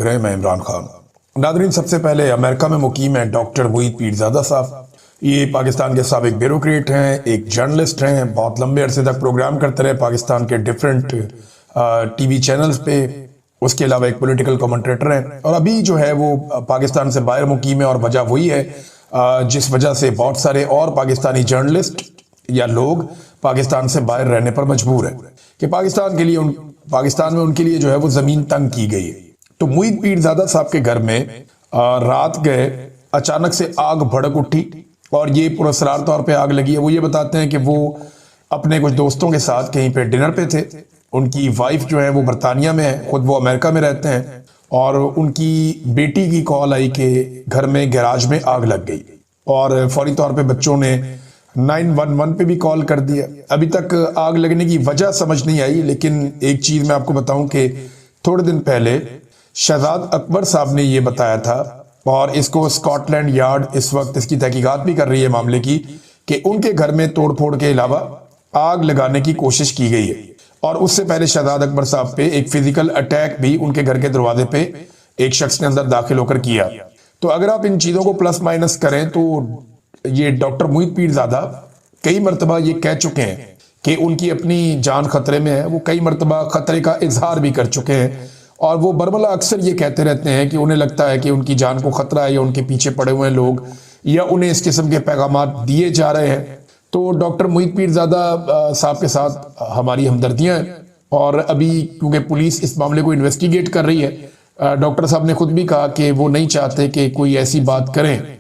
रहे मैं इमरान खान। नादरीन, सबसे पहले अमेरिका में मुकीम है डॉक्टर मुईद पीरजादा साहब। ये पाकिस्तान के साबिक ब्यूरोक्रेट हैं, एक जर्नलिस्ट हैं, बहुत लंबे अरसे तक प्रोग्राम करते रहे पाकिस्तान के डिफरेंट टीवी चैनल्स पे। उसके अलावा एक पॉलिटिकल कमेंटेटर हैं और अभी जो है वो पाकिस्तान से बाहर मुकीम है। और वजह वही है जिस वजह से बहुत सारे और पाकिस्तानी जर्नलिस्ट या लोग पाकिस्तान से बाहर रहने पर मजबूर है कि पाकिस्तान में उनके लिए जो है वो जमीन तंग की गई है। तो मुईद पीरजादा साहब के घर में रात गए अचानक से आग भड़क उठी और ये पुरस्कार तौर पे आग लगी है। वो ये बताते हैं कि वो अपने कुछ दोस्तों के साथ कहीं पे डिनर पे थे। उनकी वाइफ जो है वो बरतानिया में है, खुद वो अमेरिका में रहते हैं। और उनकी बेटी की कॉल आई कि घर में गैराज में आग लग गई और फौरी तौर पे बच्चों ने 911 पे भी कॉल कर दिया। अभी तक आग लगने की वजह समझ नहीं आई, लेकिन एक चीज मैं आपको बताऊं कि थोड़े दिन पहले शहजाद अकबर साहब ने ये बताया था और इसको स्कॉटलैंड यार्ड इस वक्त इसकी तहकीकात भी कर रही है मामले की कि उनके घर में तोड़फोड़ के अलावा आग लगाने की कोशिश की गई है। और उससे पहले शहजाद अकबर साहब पे एक फिजिकल अटैक भी उनके घर के दरवाजे पे एक शख्स ने अंदर दाखिल होकर किया। तो अगर आप इन चीजों को प्लस माइनस करें तो ये डॉक्टर मुईद पीरजादा कई मरतबा ये कह चुके हैं कि उनकी अपनी जान खतरे में है। वो कई मरतबा खतरे का इजहार भी कर चुके हैं और वो बरमला अक्सर ये कहते रहते हैं कि उन्हें लगता है कि उनकी जान को खतरा है या उनके पीछे पड़े हुए लोग या उन्हें इस किस्म के पैगाम दिए जा रहे हैं। तो डॉक्टर मुईद पीरजादा साहब के साथ हमारी हमदर्दियां हैं। और अभी क्योंकि पुलिस इस मामले को इन्वेस्टिगेट कर रही है, डॉक्टर साहब ने खुद भी कहा कि वो नहीं चाहते कि कोई ऐसी बात करें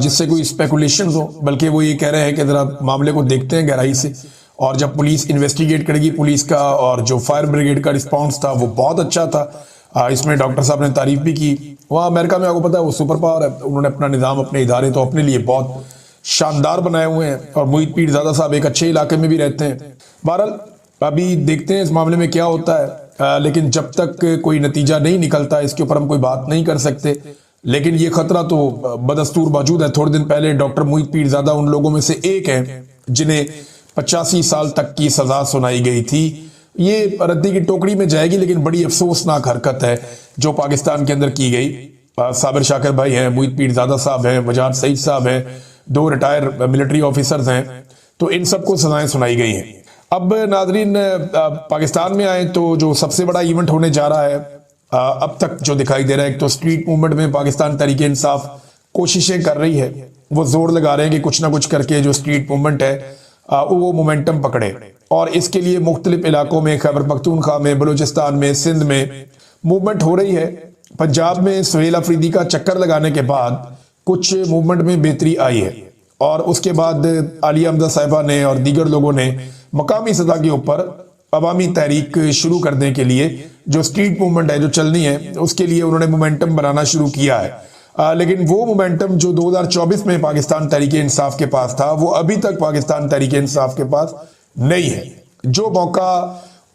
जिससे कोई स्पेकुलेशन हो, बल्कि वो ये कह रहे हैं कि जरा मामले को देखते हैं गहराई से। और जब पुलिस इन्वेस्टिगेट करेगी, पुलिस का और जो फायर ब्रिगेड का रिस्पांस था वो बहुत अच्छा था। इसमें डॉक्टर साहब ने तारीफ भी की। वहाँ अमेरिका में आपको पता है वो सुपर पावर है, उन्होंने अपना निज़ाम अपने इदारे तो अपने लिए बहुत शानदार बनाए हुए हैं और मुईद पीरजादा साहब एक अच्छे इलाके में भी रहते हैं। बहरहाल अभी देखते हैं इस मामले में क्या होता है, लेकिन जब तक कोई नतीजा नहीं निकलता इसके ऊपर हम कोई बात नहीं कर सकते। लेकिन ये खतरा तो बदस्तूर मौजूद है। थोड़े दिन पहले डॉक्टर मुईद पीरजादा उन लोगों में से एक हैं जिन्हें 85 साल तक की सजा सुनाई गई थी। ये रद्दी की टोकरी में जाएगी, लेकिन बड़ी अफसोसनाक हरकत है जो पाकिस्तान के अंदर की गई। साबिर शाकिर भाई हैं, मुईद पीरजादा साहब हैं, वजाद सईद साहब हैं, 2 रिटायर मिलिट्री ऑफिसर्स हैं। तो इन सबको सजाएं सुनाई गई हैं। अब नाजरीन पाकिस्तान में आए तो जो सबसे बड़ा इवेंट होने जा रहा है अब तक जो दिखाई दे रहा है, एक तो स्ट्रीट मूवमेंट में पाकिस्तान तहरीक इंसाफ कोशिशें कर रही है। वो जोर लगा रहे हैं कि कुछ ना कुछ करके जो स्ट्रीट मूवमेंट है वो मोमेंटम पकड़े। और इसके लिए मुख्तलिफ इलाकों में, खैबर पख्तूनख्वा में, बलूचिस्तान में, सिंध में मूवमेंट हो रही है। पंजाब में सुहेल अफरीदी का चक्कर लगाने के बाद कुछ मूवमेंट में बेहतरी आई है और उसके बाद आलिया हमजा साहिबा ने और दीगर लोगों ने मकामी सतह के ऊपर अवामी तहरीक शुरू करने के लिए जो स्ट्रीट मूवमेंट है जो चलनी है उसके लिए उन्होंने मोमेंटम बनाना शुरू किया है। लेकिन वो मोमेंटम जो 2024 में पाकिस्तान तहरीक इंसाफ के पास था वो अभी तक पाकिस्तान तहरीक इंसाफ के पास नहीं है। जो मौका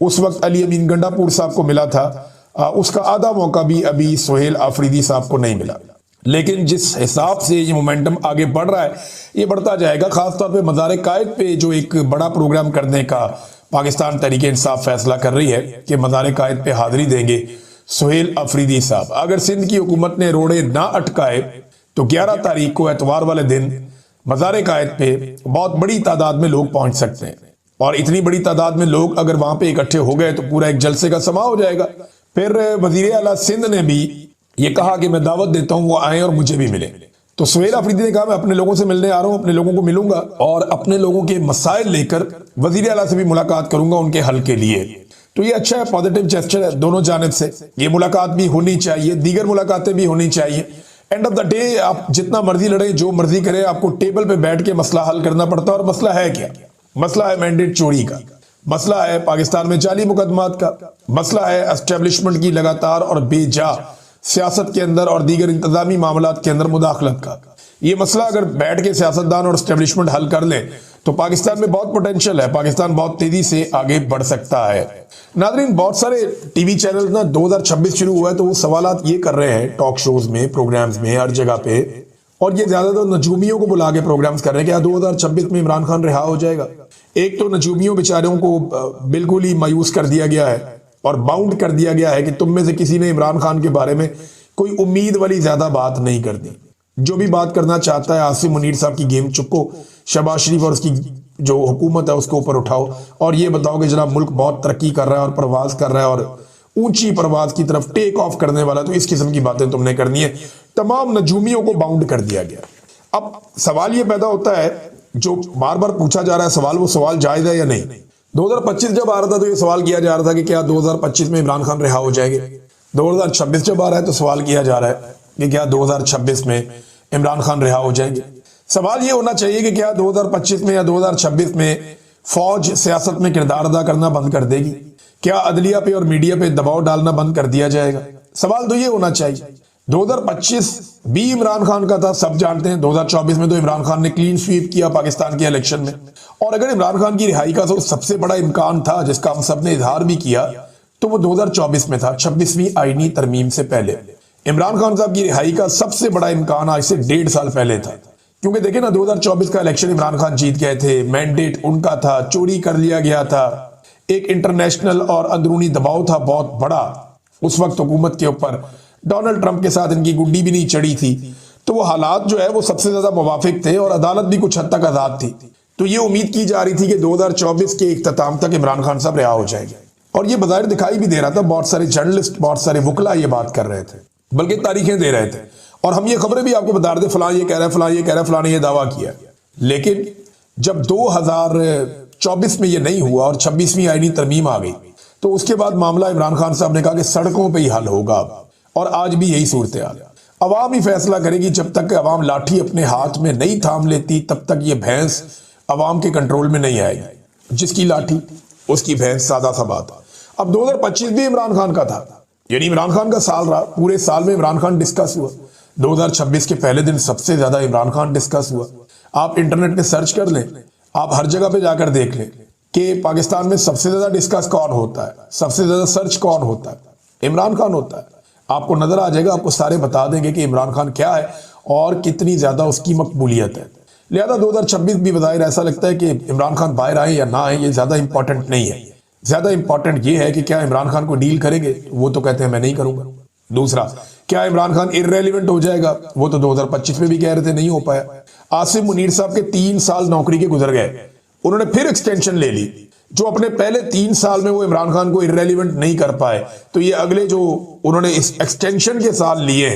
उस वक्त अली अमीन गंडापुर साहब को मिला था उसका आधा मौका भी अभी सुहेल अफरीदी साहब को नहीं मिला। लेकिन जिस हिसाब से ये मोमेंटम आगे बढ़ रहा है ये बढ़ता जाएगा। खासतौर पे मज़ार कायद पे जो एक बड़ा प्रोग्राम करने का पाकिस्तान तहरीक इंसाफ फैसला कर रही है कि मज़ार कायद पे हाजिरी देंगे सुहेल अफरीदी साहब। अगर सिंध की हुकूमत ने रोड़े ना अटकाए तो 11 तारीख को एतवार वाले दिन मज़ार कायद पे बहुत बड़ी तादाद में लोग पहुंच सकते हैं। और इतनी बड़ी तादाद में लोग अगर वहां पे इकट्ठे हो गए तो पूरा एक जलसे का समा हो जाएगा। फिर वजीर आला सिंध ने भी ये कहा कि मैं दावत देता हूं वो आए और मुझे भी मिले। तो सुहेल अफरीदी ने कहा मैं अपने लोगों से मिलने आ रहा हूं, अपने लोगों को मिलूंगा और अपने लोगों के मसाइल लेकर वजीर आला से भी मुलाकात करूंगा उनके हल के लिए। तो ये अच्छा है, पॉजिटिव जेस्चर है दोनों जानिब से। ये मुलाकात भी होनी चाहिए, दीगर मुलाकातें भी होनी चाहिए। एंड ऑफ द डे आप जितना मर्जी लड़े, जो मर्जी करे, आपको टेबल पे बैठ के मसला हल करना पड़ता है। और मसला है क्या? मसला है मैंडेट चोरी का, मसला है पाकिस्तान में जाली मुकदमात का, मसला है एस्टेब्लिशमेंट की लगातार और बेजा सियासत के अंदर और दीगर इंतजामी मामलात के अंदर मुदाखलत का। ये मसला अगर बैठ के सियासतदान और एस्टेब्लिशमेंट हल कर ले तो पाकिस्तान में बहुत पोटेंशियल है, पाकिस्तान बहुत तेजी से आगे बढ़ सकता है। नादरीन, बहुत सारे टीवी चैनल ना 2026 शुरू हुआ है तो वो सवालात ये कर रहे हैं टॉक शोज में, प्रोग्राम्स में, हर जगह पे, और ये ज्यादातर नजूमियों को बुला के प्रोग्राम्स कर रहे हैं कि 2026 में इमरान खान रिहा हो जाएगा। एक तो नजूमियों बेचारों को बिल्कुल ही मायूस कर दिया गया है और बाउंड कर दिया गया है कि तुम में से किसी ने इमरान खान के बारे में कोई उम्मीद वाली ज्यादा बात नहीं करनी। जो भी बात करना चाहता है आसिम मुनीर साहब की गेम चुको, शहबाज शरीफ और उसकी जो हुकूमत है उसको ऊपर उठाओ और ये बताओ कि जनाब मुल्क बहुत तरक्की कर रहा है और प्रवास कर रहा है और ऊंची प्रवास की तरफ टेक ऑफ करने वाला। तो इस किस्म की बातें तुमने करनी है। तमाम नजूमियों को बाउंड कर दिया गया। अब सवाल ये पैदा होता है जो बार बार पूछा जा रहा है सवाल, वो सवाल जायज है या नहीं। 2025 जब आ रहा था तो ये सवाल किया जा रहा था कि क्या 2025 में इमरान खान रिहा हो जाएंगे। 2026 जब आ रहा है तो सवाल किया जा रहा है कि क्या 2026 में इमरान खान रिहा हो जाएंगे। सवाल ये होना चाहिए कि क्या 2025 में या 2026 में फौज सियासत में किरदार अदा करना बंद कर देगी, क्या अदलिया पे और मीडिया पे दबाव डालना बंद कर दिया जाएगा। सवाल तो ये होना चाहिए। 2025 भी इमरान खान का था, सब जानते हैं। 2024 में तो इमरान खान ने क्लीन स्वीप किया पाकिस्तान के इलेक्शन में। और अगर इमरान खान की रिहाई का तो सबसे बड़ा इम्कान था जिसका हम सब ने इजहार भी किया, तो वो 2024 में था, 26वीं आईनी तरमीम से पहले। इमरान खान साहब की रिहाई का सबसे बड़ा इम्कान आज से 1.5 साल पहले था। क्योंकि देखे ना, 2024 का इलेक्शन इमरान खान जीत गए थे, मैंडेट उनका था, चोरी कर लिया गया था, एक इंटरनेशनल और अंदरूनी दबाव था बहुत बड़ा उस वक्त हुकूमत के ऊपर। डोनाल्ड ट्रंप के साथ इनकी गुड्डी भी नहीं चढ़ी थी, तो वो हालात जो है वो सबसे ज्यादा मुवाफिक थे और अदालत भी कुछ हद तक आजाद थी। तो ये उम्मीद की जा रही थी कि 2024 के इख्तिताम तक इमरान खान साहब रिहा हो जाएंगे और ये बज़ाहिर दिखाई भी दे रहा था। बहुत सारे जर्नलिस्ट, बहुत सारे वकला ये बात कर रहे थे, बल्कि तारीखें दे रहे थे और हम ये खबरें भी आपको बता रहे थे, फलां ये कह रहा है, फलां ये कह रहा है, फलां ने ये दावा किया। लेकिन जब 2024 में ये नहीं हुआ और 26वीं आईनी तरमीम आ गई, तो उसके बाद मामला इमरान खान साहब ने कहा कि सड़कों पर ही हल होगा। और आज भी यही सूरत हाल है। अवाम ही फैसला करेगी। जब तक अवाम लाठी अपने हाथ में नहीं थाम लेती तब तक ये भैंस अवाम के कंट्रोल में नहीं आएगी। जिसकी लाठी उसकी भैंस, सादा सा बात। अब 2025 भी इमरान खान का था, यानी इमरान खान का साल रहा। पूरे साल में इमरान खान डिस्कस हुआ। 2026 के पहले दिन सबसे ज्यादा इमरान खान डिस्कस हुआ। आप इंटरनेट पे सर्च कर लें, आप हर जगह पे जाकर देख लें कि पाकिस्तान में सबसे ज्यादा डिस्कस कौन होता है, सबसे ज्यादा सर्च कौन होता है, इमरान खान होता है। आपको नजर आ जाएगा, आपको सारे बता देंगे कि इमरान खान क्या है और कितनी ज्यादा उसकी मकबूलियत है। लिहाजा 2026 भी बज़ाहिर ऐसा लगता है कि इमरान खान बाहर आए या ना आए ये ज्यादा इंपॉर्टेंट नहीं है। ज्यादा इंपॉर्टेंट ये है कि क्या इमरान खान को डील करेंगे, वो तो कहते हैं मैं नहीं करूंगा। दूसरा, क्या इमरान खान इररेलेवेंट हो जाएगा, वो तो 2025 में भी कह रहे थे, नहीं हो पाया। आसिम मुनीर साहब के 3 साल नौकरी के गुजर गए, उन्होंने फिर एक्सटेंशन ले ली। जो अपने पहले 3 साल में वो इमरान खान को इररेलेवेंट नहीं कर पाए, तो ये अगले जो उन्होंने इस एक्सटेंशन के साल लिए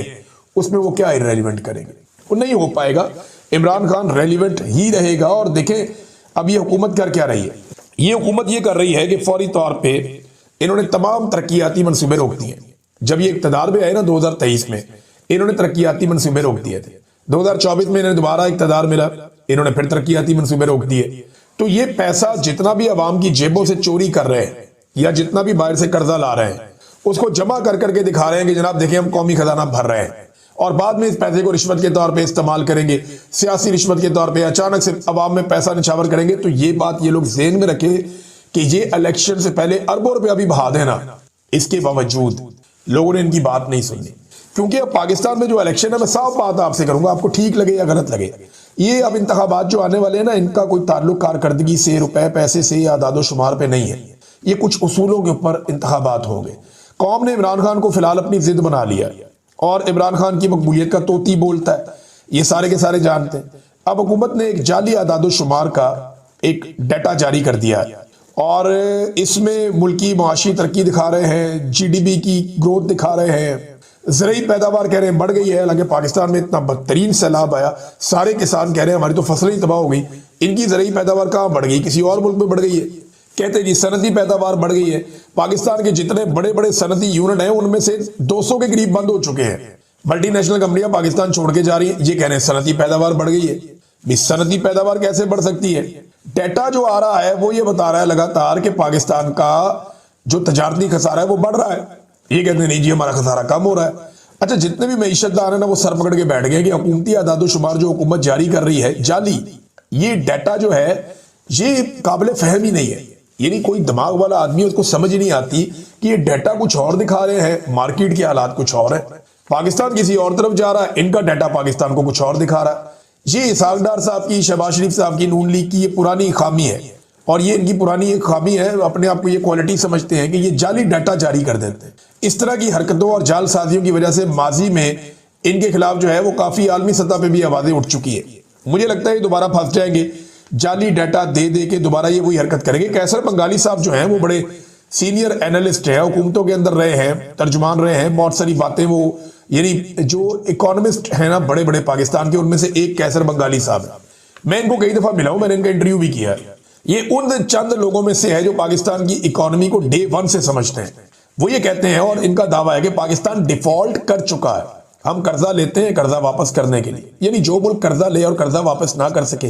उसमें वो क्या इररेलेवेंट करेंगे, वो नहीं हो पाएगा। इमरान खान रेलिवेंट ही रहेगा। और देखें अब ये हुकूमत कर क्या रही है। ये हुकूमत ये कर रही है कि फौरी तौर पे इन्होंने तमाम तरक्याती मंसूबे रोक दिए। जब ये इक्तदार में आए ना 2023 में, इन्होंने तरक्याती मंसूबे रोक दिए थे। 2024 में इन्हें दोबारा इक्तदार मिला, इन्होंने फिर तरक्याती मंसूबे रोक दिए। तो ये पैसा जितना भी अवाम की जेबों से चोरी कर रहे हैं या जितना भी बाहर से कर्जा ला रहे हैं, उसको जमा कर करके दिखा रहे हैं कि जनाब देखिए हम कौमी खजाना भर रहे हैं, और बाद में इस पैसे को रिश्वत के तौर पे इस्तेमाल करेंगे, सियासी रिश्वत के तौर पे अचानक से अवाम में पैसा निछावर करेंगे। तो ये बात ये लोग ज़हन में रखें कि ये इलेक्शन से पहले अरबों रुपया भी बहा देना, इसके बावजूद लोगों ने इनकी बात नहीं सुनी। क्योंकि अब पाकिस्तान में जो इलेक्शन है, मैं साफ बात आपसे करूंगा, आपको ठीक लगे या गलत लगे, ये अब इंतखाबात जो आने वाले हैं ना, इनका कोई ताल्लुक कारकर्दगी से, रुपए पैसे से या दादो शुमार पे नहीं है। ये कुछ उसूलों के ऊपर इंतखाबात होंगे। कौम ने इमरान खान को फिलहाल अपनी जिद बना लिया और इमरान खान की मकबूलियत का तोती बोलता है, ये सारे के सारे जानते हैं। अब हुकूमत ने एक जाली आदादो शुमार का एक डाटा जारी कर दिया है और इसमें मुल्की मुआशी तरक्की दिखा रहे हैं, GDP की ग्रोथ दिखा रहे हैं, ज़रूरी पैदावार कह रहे हैं बढ़ गई है। हालांकि पाकिस्तान में इतना बदतरीन सैलाब आया, सारे किसान कह रहे हैं हमारी तो फसलें ही तबाह हो गई। इनकी ज़रूरी पैदावार कहाँ बढ़ गई, किसी और मुल्क में बढ़ गई है। कहते हैं जी सनती पैदावार बढ़ गई है। पाकिस्तान के जितने बड़े बड़े सनती यूनिट हैं उनमें से 200 के करीब बंद हो चुके हैं। मल्टीनेशनल कंपनियां पाकिस्तान छोड़ के जा रही हैं, ये कह रहे हैं सनती पैदावार बढ़ गई है। सनती पैदावार कैसे बढ़ सकती है? डेटा जो आ रहा है वो ये बता रहा है लगातार कि पाकिस्तान का जो तजारती खसारा है वो बढ़ रहा है। ये कहते हैं नहीं जी हमारा खसारा कम हो रहा है। अच्छा, जितने भी मईशतदार है ना वो सर पकड़ के बैठ गए कि हुकूमती आदादोशुमार जो हुकूमत जारी कर रही है जाली, ये डाटा जो है ये काबिल फहम ही नहीं है। यानी कोई दिमाग वाला आदमी उसको समझ ही नहीं आती कि ये डाटा कुछ और दिखा रहे हैं, मार्केट के हालात कुछ और है, पाकिस्तान किसी और तरफ जा रहा है, इनका डाटा पाकिस्तान को कुछ और दिखा रहा है। ये इसहाक डार साहब की, शहबाज शरीफ साहब की, नून लीग की ये पुरानी खामी है। और ये इनकी पुरानी एक खामी है, अपने आप को ये क्वालिटी समझते हैं कि ये जाली डाटा जारी कर देते हैं। इस तरह की हरकतों और जालसाजियों की वजह से माजी में इनके खिलाफ जो है वो काफी आलमी सतह पे भी आवाजें उठ चुकी है। मुझे लगता है ये दोबारा फंस जाएंगे, जाली डाटा दे दे के दोबारा ये वही हरकत करेंगे। कैसर बंगाली साहब जो हैं वो बड़े सीनियर एनालिस्ट है, हुकूमतों के अंदर रहे हैं, तर्जुमान रहे हैं, बहुत सारी बातें वो, यानी जो इकोनॉमिस्ट है ना बड़े बड़े पाकिस्तान के, उनमें से एक कैसर बंगाली साहब है। मैं इनको कई दफा मिला हूं, मैंने इनका इंटरव्यू भी किया है। ये उन चंद लोगों में से है जो पाकिस्तान की इकोनॉमी को डे वन से समझते हैं। वो ये कहते हैं और इनका दावा है कि पाकिस्तान डिफॉल्ट कर चुका है। हम कर्जा लेते हैं कर्जा वापस करने के लिए, यानी जो मुल्क कर्जा ले और कर्जा वापस ना कर सके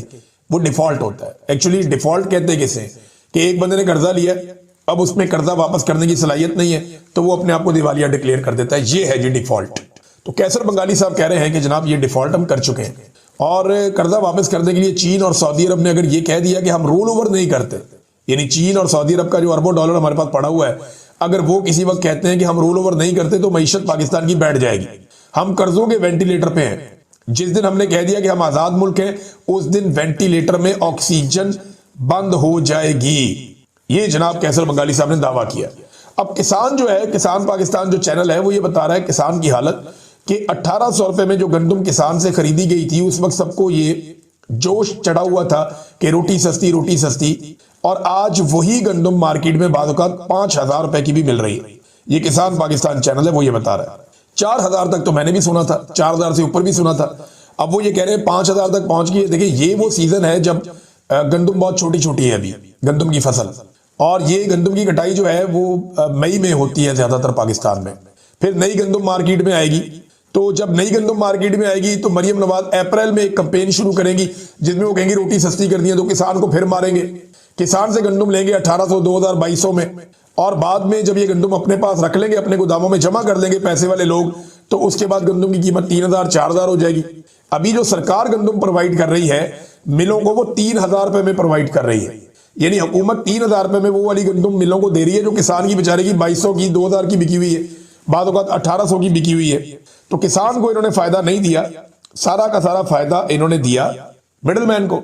वो डिफॉल्ट होता है। एक्चुअली डिफॉल्ट कहते हैं किसे, कि एक बंदे ने कर्जा लिया, अब उसमें कर्जा वापस करने की सलाहियत नहीं है तो वो अपने आप को दिवालिया डिक्लेयर कर देता है। ये है जी डिफॉल्ट। तो कैसर बंगाली साहब कह रहे हैं कि जनाब ये डिफॉल्ट हम कर चुके हैं और कर्जा वापस करने के लिए चीन और सऊदी अरब ने अगर ये कह दिया कि हम रोल ओवर नहीं करते, यानी चीन और सऊदी अरब का जो अरबों डॉलर हमारे पास पड़ा हुआ है, अगर वो किसी वक्त कहते हैं कि हम रोल ओवर नहीं करते तो मईशत पाकिस्तान की बैठ जाएगी। हम कर्जों के वेंटिलेटर पे हैं। जिस दिन हमने कह दिया कि हम आजाद मुल्क हैं, उस दिन वेंटिलेटर में ऑक्सीजन बंद हो जाएगी। ये जनाब कैसर बंगाली साहब ने दावा किया। अब किसान जो है, किसान पाकिस्तान जो चैनल है वो ये बता रहा है किसान की हालत कि 1800 रुपए में जो गंदम किसान से खरीदी गई थी उस वक्त सबको ये जोश चढ़ा हुआ था कि रोटी सस्ती रोटी सस्ती, और आज वही गंदम मार्केट में बाद औक़ात 5000 रुपए की भी मिल रही है। ये किसान पाकिस्तान चैनल है वो ये बता रहा है। 4000 तक तो मैंने भी सुना था, 4000 से ऊपर भी सुना था। अब वो ये कह रहे हैं 5000 तक पहुंच गई है। देखिए ये वो सीजन है जब गंदम बहुत छोटी छोटी है अभी गंदम की फसल, और ये गंदम की कटाई जो है वो मई में होती है ज्यादातर पाकिस्तान में। फिर नई गंदम मार्केट में आएगी, तो जब नई गंदम मार्केट में आएगी तो मरियम नवाज अप्रैल में एक कैंपेन शुरू करेंगी जिसमें वो कहेंगे रोटी सस्ती कर दी है, तो किसान को फिर मारेंगे। किसान से गंदम लेंगे 1800 2000 2200 में, और बाद में जब ये गंदम अपने पास रख लेंगे, अपने गोदामों में जमा कर लेंगे पैसे वाले लोग, तो उसके बाद गंदम की कीमत 3000 4000 हो जाएगी। अभी जो सरकार गंदम प्रोवाइड कर रही है मिलों को, वो 3000 रुपए में प्रोवाइड कर रही है। यानी हुकूमत 3000 रुपए में वो वाली गंदम मिलों को दे रही है जो किसान की बेचारे की 2200 की 2000 की बिकी हुई है, बाद औक़ात 1800 की बिकी हुई है। तो किसान को इन्होंने फायदा नहीं दिया, सारा का सारा फायदा इन्होंने दिया मिडलमैन को,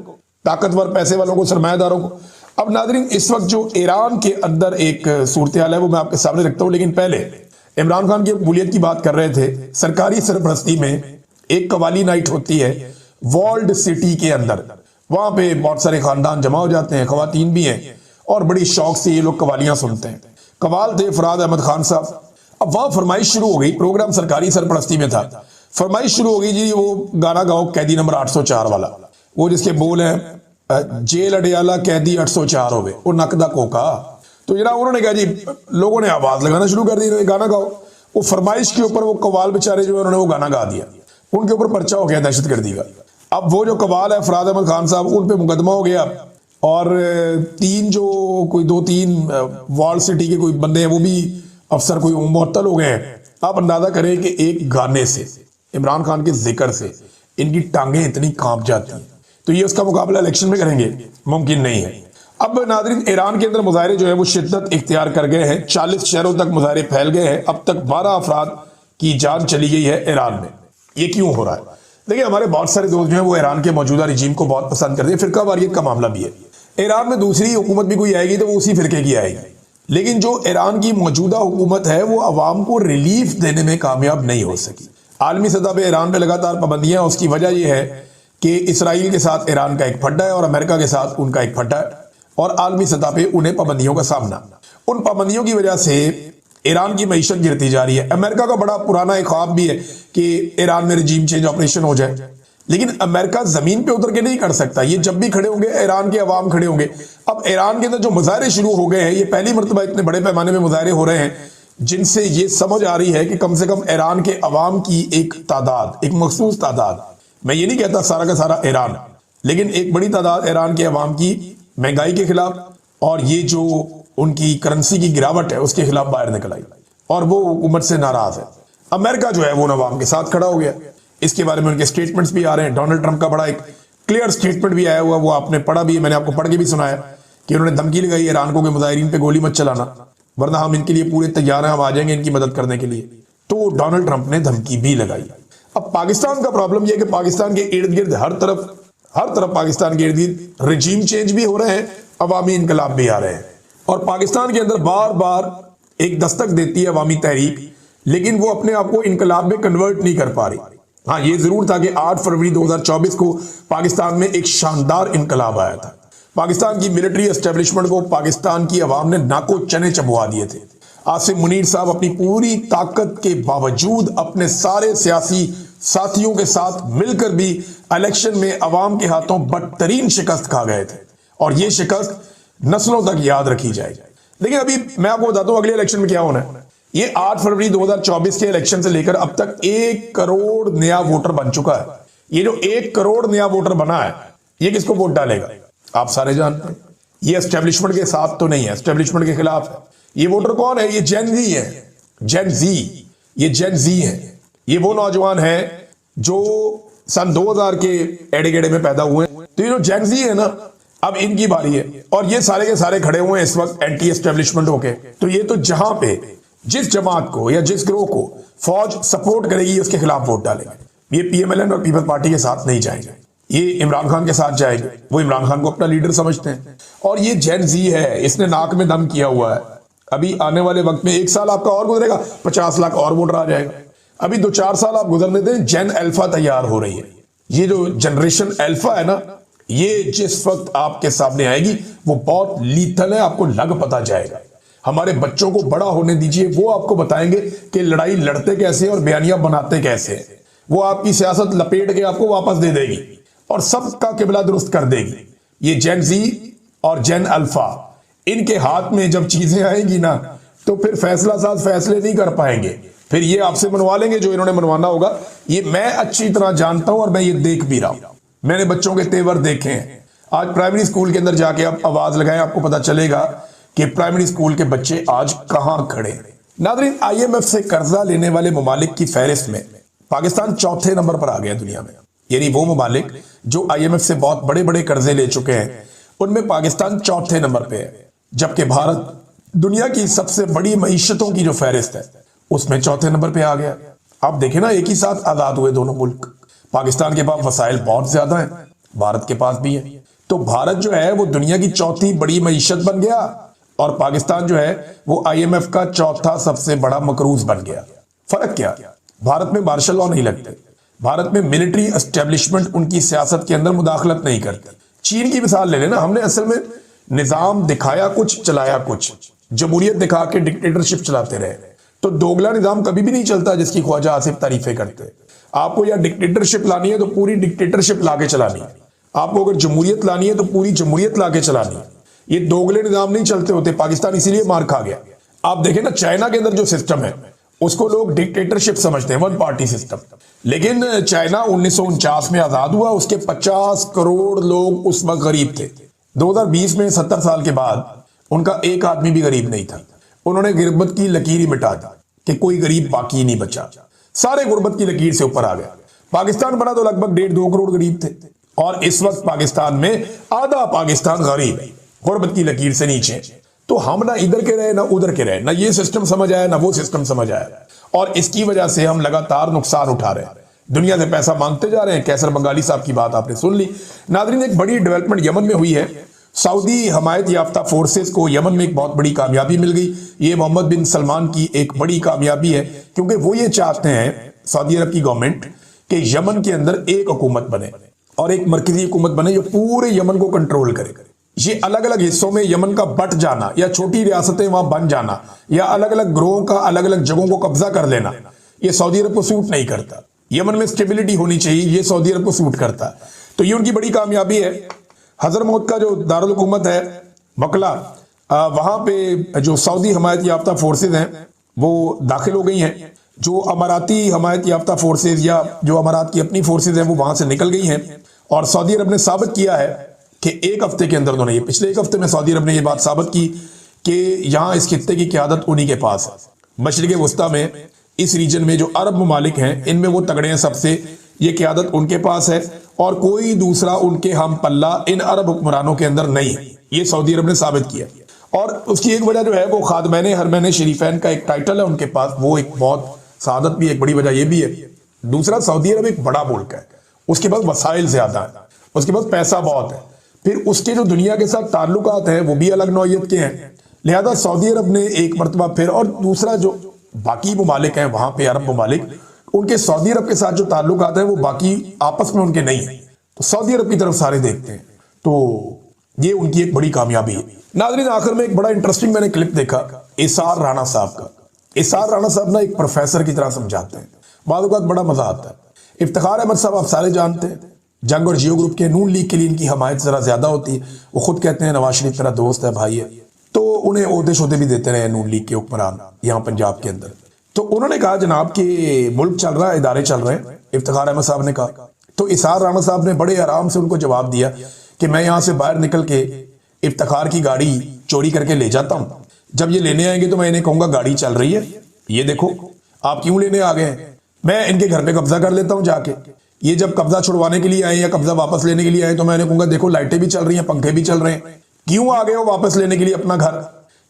ताकतवर पैसे वालों को, सरमायादारों को। अब नाज़रीन इस वक्त जो ईरान के अंदर एक सूरत हाल है वो मैं आपके सामने रखता हूं, लेकिन पहले इमरान खान की मकबूलियत की बात कर रहे थे। सरकारी सरपरस्ती में एक कवाली नाइट होती है वॉल्ड सिटी के अंदर, वहां पे बहुत सारे खानदान जमा हो जाते हैं, खवातीन भी हैं, और बड़ी शौक से ये लोग कवालियां सुनते हैं। कवाल थे फराद अहमद खान साहब। अब वहां फरमाइश शुरू हो गई, प्रोग्राम सरकारी सरपरस्ती में था, फरमाइश शुरू हो गई जी वो गाना गाओ कैदी नंबर 804 वाला, वो जिसके बोल हैं जेल अडियाला कैदी 804 होवे वो नकदा कोका। तो जरा उन्होंने कहा जी, लोगों ने आवाज लगाना शुरू कर दी, गाना गाओ। वो फरमाइश के ऊपर वो कवाल बेचारे जो है उन्होंने वो गाना गा दिया, उनके ऊपर पर्चा हो गया दहशतगर्दी का। अब वो जो कवाल है फराद अहमद खान साहब, उन पे मुकदमा हो गया, और कोई 2-3 वॉल्ड सिटी के कोई बंदे हैं वो भी अफसर कोई मुअत्तल हो गए हैं। आप अंदाजा करें कि एक गाने से, इमरान खान के जिक्र से इनकी टांगें इतनी कांप जाती हैं, तो ये उसका मुकाबला इलेक्शन में करेंगे, मुमकिन नहीं है। अब नाज़रीन ईरान के अंदर मुजाहरे जो है वो शिद्दत इख्तियार कर गए हैं, 40 शहरों तक मुजाहरे फैल गए हैं। अब तक 12 अफराद की जान चली गई है ईरान में। ये क्यों हो रहा है? देखिए हमारे बहुत सारे दोस्त जो हैं वो ईरान के मौजूदा रिजीम को बहुत पसंद करते हैं, फिरका वारियत का मामला भी है। ईरान में दूसरी हुकूमत भी कोई आएगी तो वो उसी फिरके की आएगी, लेकिन जो ईरान की मौजूदा हुकूमत है वो अवाम को रिलीफ देने में कामयाब नहीं हो सकी। आलमी सतह पर ईरान पर लगातार पाबंदियां, उसकी वजह यह है कि इसराइल के साथ ईरान का एक फड्डा है और अमेरिका के साथ उनका एक फड्डा है, और आलमी सतह पे उन्हें पाबंदियों का सामना। उन पाबंदियों की वजह से ईरान की मईशत गिरती जा रही है। अमेरिका का बड़ा पुराना एक ख्वाब भी है कि ईरान में रजीम चेंज ऑपरेशन हो जाए, लेकिन अमेरिका जमीन पे उतर के नहीं कर सकता। ये जब भी खड़े होंगे ईरान के अवाम खड़े होंगे। अब ईरान के अंदर जो मुजाहरे शुरू हो गए हैं, ये पहली मरतबा इतने बड़े पैमाने में मुजाहरे हो रहे हैं जिनसे ये समझ आ रही है कि कम से कम ईरान के अवाम की एक तादाद, एक मखसूस तादाद, मैं ये नहीं कहता सारा का सारा ईरान, लेकिन एक बड़ी तादाद ईरान के अवाम की महंगाई के खिलाफ और ये जो उनकी करेंसी की गिरावट है उसके खिलाफ बाहर निकल आई, और वो हुकूमत से नाराज है। अमेरिका जो है वो अवाम के साथ खड़ा हो गया। इसके बारे में उनके स्टेटमेंट्स भी आ रहे हैं। डोनाल्ड ट्रंप का बड़ा एक क्लियर स्टेटमेंट भी आया हुआ, वो आपने पढ़ा भी है, मैंने आपको पढ़ के भी सुनाया कि उन्होंने धमकी लगाई ईरान को कि मुजाहिरीन पे गोली मत चलाना, वरना हम इनके लिए पूरे तैयार हैं, हम आ जाएंगे इनकी मदद करने के लिए। तो डोनाल्ड ट्रंप ने धमकी भी लगाई। अब पाकिस्तान का प्रॉब्लम यह है कि पाकिस्तान के इर्द गिर्द हर तरफ हर तरफ पाकिस्तान के इर्द गिर्द रजीम चेंज भी हो रहे हैं, अवामी इनकलाब भी आ रहे हैं, और पाकिस्तान के अंदर बार बार एक दस्तक देती है अवामी तहरीक, लेकिन वो अपने आप को इनकलाब में कन्वर्ट नहीं कर पा रही। हाँ, ये जरूर था कि 8 फरवरी 2024 को पाकिस्तान में एक शानदार इनकलाब आया था। पाकिस्तान की मिलिट्री एस्टेब्लिशमेंट को पाकिस्तान की आवाम ने नाको चने चबवा दिए थे। आसिम मुनीर साहब अपनी पूरी ताकत के बावजूद अपने सारे सियासी साथियों के साथ मिलकर भी इलेक्शन में अवाम के हाथों बदतरीन शिकस्त खा गए थे, और ये शिकस्त नस्लों तक याद रखी जाएगी। लेकिन अभी मैं आपको बताता हूं अगले इलेक्शन में क्या होना है। ये 8 फरवरी 2024 के इलेक्शन से लेकर अब तक 1 करोड़ नया वोटर बन चुका है। ये जो 1 करोड़ नया वोटर बना है, ये किसको वोट डालेगा? आप सारे जानते हैं। ये एस्टेब्लिशमेंट के साथ तो नहीं है, एस्टेब्लिशमेंट के खिलाफ है। ये वोटर कौन है? ये जेन जी है, जेन जी। ये जेन जी है, ये वो नौजवान है जो सन 2000 के एड़े गेड़े में पैदा हुए हैं। तो ये जो जेन जी है ना, अब इनकी बारी है, और ये सारे के सारे खड़े हुए हैं इस वक्त एंटी एस्टेब्लिशमेंट होके। तो ये तो जहां पे जिस जमात को या जिस ग्रोह को फौज सपोर्ट करेगी उसके खिलाफ वोट डालेंगे। ये पीएमएलएन और पीपल्स पार्टी के साथ नहीं जाएंगे, ये इमरान खान के साथ जाएंगे। वो इमरान खान को अपना लीडर समझते हैं। और ये जेन जी है, इसने नाक में दम किया हुआ है। अभी आने वाले वक्त में 1 साल आपका और गुजरेगा, 50 लाख और वोटर आ जाएगा। अभी 2-4 साल आप गुजरने दें, जेन अल्फा तैयार हो रही है। ये जो जनरेशन अल्फा है ना, ये जिस वक्त आपके सामने आएगी वो बहुत लीथल है, आपको लग पता जाएगा। हमारे बच्चों को बड़ा होने दीजिए, वो आपको बताएंगे कि लड़ाई लड़ते कैसे और बयानियां बनाते कैसे। वो आपकी सियासत लपेट के आपको वापस दे देगी और सबका किबला दुरुस्त कर देगी। ये जेन जी और जेन अल्फा, इनके हाथ में जब चीजें आएंगी ना, तो फिर फैसला साज फैसले नहीं कर पाएंगे। फिर ये आपसे मनवा लेंगे जो इन्होंने मनवाना होगा। ये मैं अच्छी तरह जानता हूं और मैं ये देख भी रहा हूं। मैंने बच्चों के तेवर देखे हैं। आज प्राइमरी स्कूल के अंदर जाके आप आवाज लगाएं, आपको पता चलेगा कि प्राइमरी स्कूल के बच्चे आज कहां खड़े हैं। नादरीन, आईएमएफ से कर्जा लेने वाले ममालिक की फहरिस्त में पाकिस्तान 4थे नंबर पर आ गया दुनिया में। यानी वो ममालिक जो आईएमएफ से बहुत बड़े बड़े कर्जे ले चुके हैं, उनमें पाकिस्तान 4थे नंबर पे है। जबकि भारत दुनिया की सबसे बड़ी मईशतों की जो फहरिस्त है, उसमें 4थे नंबर पे आ गया। आप देखें ना, एक ही साथ आजाद हुए दोनों मुल्क। पाकिस्तान के पास वसाइल बहुत ज्यादा है, भारत के पास भी है। तो भारत जो है वो दुनिया की 4थी बड़ी मईशत बन गया, और पाकिस्तान जो है वो आईएमएफ का 4था सबसे बड़ा मकरूज बन गया। फर्क क्या? भारत में मार्शल लॉ नहीं लगते, भारत में मिलिट्री एस्टेब्लिशमेंट उनकी सियासत के अंदर मुदाखलत नहीं करती। चीन की मिसाल ले लेना, हमने असल में निजाम दिखाया कुछ, चलाया कुछ। जमहूरियत दिखा के डिक्टेटरशिप चलाते रहे। तो दोगला निजाम कभी भी नहीं चलता जिसकी ख्वाजा आसिफ तारीफें करते। आपको या डिक्टेटरशिप लानी है तो पूरी डिक्टेटरशिप लाके चलानी है, आपको अगर जमहूरियत लानी है तो पूरी जमहूरियत लाके चलानी है। ये दोगले निजाम नहीं चलते होते। पाकिस्तान इसीलिए मार खा गया। आप देखें ना, चाइना के अंदर जो सिस्टम है उसको लोग डिक्टेटरशिप समझते हैं, 1 पार्टी सिस्टम। लेकिन चाइना 1949 में आजाद हुआ, उसके 50 करोड़ लोग उस वक्त गरीब थे। 2020 में 70 साल के बाद उनका एक आदमी भी गरीब नहीं था। उन्होंने गुर्बत की लकीर ही मिटा दी कि कोई गरीब बाकी नहीं बचा। सारे गुर्बत की लकीर से ऊपर आ गया। पाकिस्तान बना तो लगभग 1.5-2 करोड़ गरीब थे, और इस वक्त पाकिस्तान में आधा पाकिस्तान गरीब है, गुर्बत की लकीर से नीचे। तो हम ना इधर के रहे ना उधर के रहे, ना ये सिस्टम समझ आया ना वो सिस्टम समझ आया, और इसकी वजह से हम लगातार नुकसान उठा रहे हैं। दुनिया से पैसा मांगते जा रहे हैं। कैसर बंगाली साहब की बात आपने सुन ली। नादरीन, एक बड़ी डेवलपमेंट यमन में हुई है। सऊदी हमायत याफ्ता फोर्सेस को यमन में एक बहुत बड़ी कामयाबी मिल गई। ये मोहम्मद बिन सलमान की एक बड़ी कामयाबी है, क्योंकि वो ये चाहते हैं, सऊदी अरब की गवर्नमेंट, कि यमन के अंदर एक हुकूमत बने और एक मरकजी हुकूमत बने जो पूरे यमन को कंट्रोल करे। ये अलग अलग हिस्सों में यमन का बट जाना या छोटी रियासतें वहां बन जाना या अलग अलग ग्रोहों का अलग अलग जगहों को कब्जा कर लेना, ये सऊदी अरब को सूट नहीं करता। यमन में स्टेबिलिटी होनी चाहिए, ये सऊदी अरब को सूट करता। तो ये उनकी बड़ी कामयाबी है। हजरमौत का जो दारुल हुकूमत है मकला, वहां पे जो सऊदी हमायत याफ्ता फोर्सेज हैं वो दाखिल हो गई हैं। जो अमाराती हमायत याफ्ता फोर्सेज या जो अमारात की अपनी फोर्सेज हैं वो वहां से निकल गई हैं, और सऊदी अरब ने साबित किया है कि 1 हफ्ते के अंदर उन्होंने, पिछले 1 हफ्ते में सऊदी अरब ने ये बात साबित की कि यहां इस खित्ते की क़यादत उन्हीं के पास है। मशरिक़ वस्ता में, इस रीजन में जो अरब ममालिक हैं, इनमें वो तगड़े हैं सबसे, ये क़यादत उनके पास है, और कोई दूसरा उनके हम पल्ला इन अरब हुक्मरानों के अंदर नहीं है। ये सऊदी अरब ने साबित किया। और उसकी एक वजह जो है वो खादमैन हरमैन शरीफैन का एक टाइटल है उनके पास, वो एक बहुत सादत भी एक बड़ी वजह ये भी है। दूसरा, सऊदी अरब एक बड़ा मुल्क है, उसके पास वसाइल ज्यादा है, उसके पास पैसा बहुत है, फिर उसके जो दुनिया के साथ ताल्लुकात हैं वो भी अलग नौइयत के हैं। लिहाजा सऊदी अरब ने एक मरतबा फिर, और दूसरा जो बाकी ममालिक हैं वहां पे अरब ममालिक, उनके सऊदी अरब के साथ जो ताल्लुकात हैं वो बाकी आपस में उनके नहीं है, तो सऊदी अरब की तरफ सारे देखते हैं, तो ये उनकी एक बड़ी कामयाबी है। नाज़रीन, आखिर में एक बड़ा इंटरेस्टिंग मैंने क्लिप देखा इसार राणा साहब का। इसार राणा साहब ना एक प्रोफेसर की तरह समझाते हैं, बाद बड़ा मजा आता है। इफ्तिखार अहमद साहब आप सारे जानते हैं, जंग और जियो ग्रुप के नून लीग के लिए इनकी हमायत जरा ज्यादा होती है। वो खुद कहते हैं नवाज शरीफ मेरा दोस्त है, भाई है, तो उन्हें ओहदे शोदे भी देते रहे नून लीग के हुक्मरान यहाँ पंजाब के अंदर। तो उन्होंने कहा जनाब कि मुल्क चल रहा है, इदारे चल रहे हैं, इफ्तिखार अहमद साहब ने कहा। तो इसार राणा साहब ने बड़े आराम से उनको जवाब दिया कि मैं यहां से बाहर निकल के इफ्तिखार की गाड़ी चोरी करके ले जाता हूं, जब ये लेने आएंगे तो मैं इन्हें कहूंगा गाड़ी चल रही है, ये देखो आप क्यों लेने आ गए हैं, मैं इनके घर पे कब्जा कर लेता हूं जाके। ये जब कब्जा छुड़वाने के लिए आए या कब्जा वापस लेने के लिए आए तो मैं इन्हें कहूंगा देखो लाइटें भी चल रही हैं, पंखे भी चल रहे हैं, क्यों आ गए हो वापस लेने के लिए अपना घर।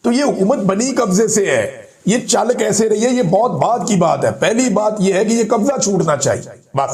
तो ये हुकूमत बनी कब्जे से है, ये चल कैसे रही है, ये बहुत बात की बात है। पहली बात ये है कि ये कब्जा छूटना चाहिए बस।